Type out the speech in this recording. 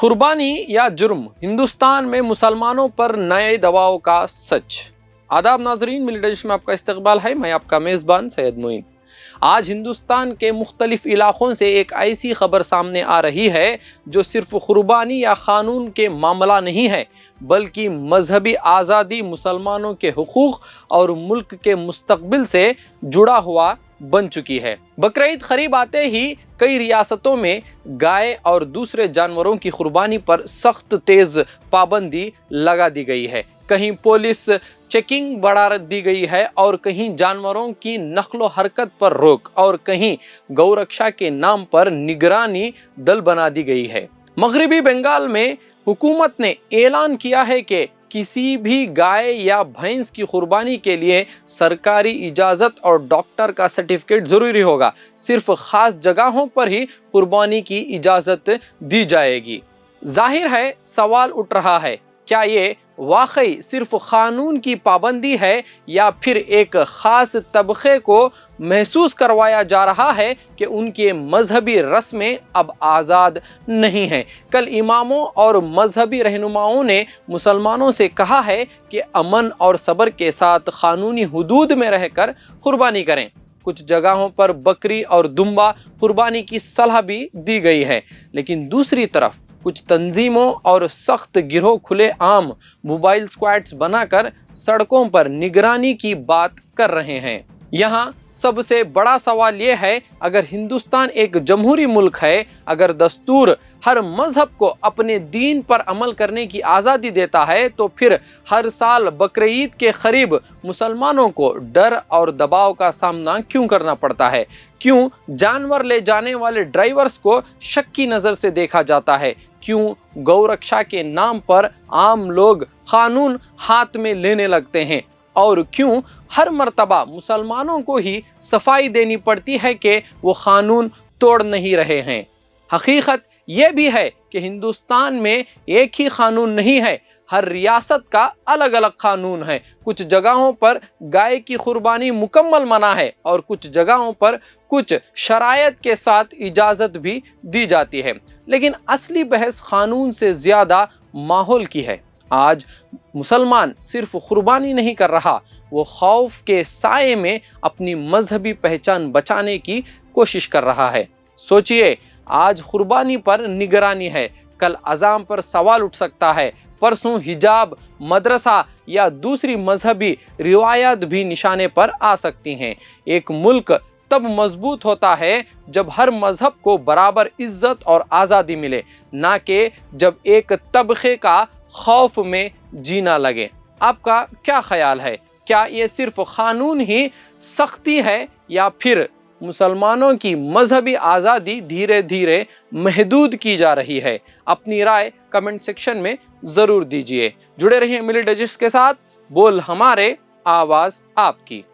कुर्बानी या जुर्म, हिंदुस्तान में मुसलमानों पर नए दबाव का सच। आदाब नाजरीन, मिली डिश में आपका इस्तकबाल है। मैं आपका मेज़बान सैयद मोइन। आज हिंदुस्तान के मुख्तलिफ इलाक़ों से एक ऐसी खबर सामने आ रही है जो सिर्फ कुर्बानी या क़ानून के मामला नहीं है, बल्कि मजहबी आज़ादी, मुसलमानों के हुकूक़ और मुल्क के मुस्तक़बिल से जुड़ा हुआ बन चुकी है। बकरीद करीब आते ही कई रियासतों में गाय और दूसरे जानवरों की कुर्बानी पर सख्त तेज़ पाबंदी लगा दी गई है। कहीं पुलिस चेकिंग बढ़ा दी गई है और कहीं जानवरों की नक्लो हरकत पर रोक और कहीं गौरक्षा के नाम पर निगरानी दल बना दी गई है। मगरबी बंगाल में हुकूमत ने ऐलान किया है कि किसी भी गाय या भैंस की कुर्बानी के लिए सरकारी इजाज़त और डॉक्टर का सर्टिफिकेट ज़रूरी होगा। सिर्फ ख़ास जगहों पर ही कुर्बानी की इजाज़त दी जाएगी। जाहिर है सवाल उठ रहा है, क्या ये वाकई सिर्फ क़ानून की पाबंदी है या फिर एक ख़ास तबक़े को महसूस करवाया जा रहा है कि उनके मजहबी रस्में अब आज़ाद नहीं हैं। कल इमामों और मजहबी रहनुमाओं ने मुसलमानों से कहा है कि अमन और सब्र के साथ क़ानूनी हुदूद में रहकर कुर्बानी करें। कुछ जगहों पर बकरी और दुम्बा कुर्बानी की सलाह भी दी गई है, लेकिन दूसरी तरफ कुछ तंजीमों और सख्त गिरोह खुले आम मोबाइल स्क्वाड्स बनाकर सड़कों पर निगरानी की बात कर रहे हैं। यहाँ सबसे बड़ा सवाल ये है, अगर हिंदुस्तान एक जमहूरी मुल्क है, अगर दस्तूर हर मजहब को अपने दीन पर अमल करने की आज़ादी देता है, तो फिर हर साल बकरीद के करीब मुसलमानों को डर और दबाव का सामना क्यों करना पड़ता है? क्यों जानवर ले जाने वाले ड्राइवर्स को शक की नज़र से देखा जाता है? क्यों गौरक्षा के नाम पर आम लोग कानून हाथ में लेने लगते हैं? और क्यों हर मर्तबा मुसलमानों को ही सफाई देनी पड़ती है कि वो कानून तोड़ नहीं रहे हैं? हकीकत ये भी है कि हिंदुस्तान में एक ही कानून नहीं है, हर रियासत का अलग अलग कानून है। कुछ जगहों पर गाय की कुर्बानी मुकम्मल मना है और कुछ जगहों पर कुछ शरायत के साथ इजाज़त भी दी जाती है। लेकिन असली बहस कानून से ज़्यादा माहौल की है। आज मुसलमान सिर्फ कुर्बानी नहीं कर रहा, वो खौफ के साए में अपनी मजहबी पहचान बचाने की कोशिश कर रहा है। सोचिए, आज कुर्बानी पर निगरानी है, कल अज़ाम पर सवाल उठ सकता है, परसों हिजाब, मदरसा या दूसरी मजहबी रिवायत भी निशाने पर आ सकती हैं। एक मुल्क तब मजबूत होता है जब हर मजहब को बराबर इज्जत और आज़ादी मिले, ना कि जब एक तबक़े का खौफ में जीना लगे। आपका क्या ख्याल है? क्या ये सिर्फ कानून ही सख्ती है या फिर मुसलमानों की मजहबी आज़ादी धीरे धीरे महदूद की जा रही है? अपनी राय कमेंट सेक्शन में ज़रूर दीजिए। जुड़े रहिए मिली डिजिट्स के साथ। बोल हमारे, आवाज़ आपकी।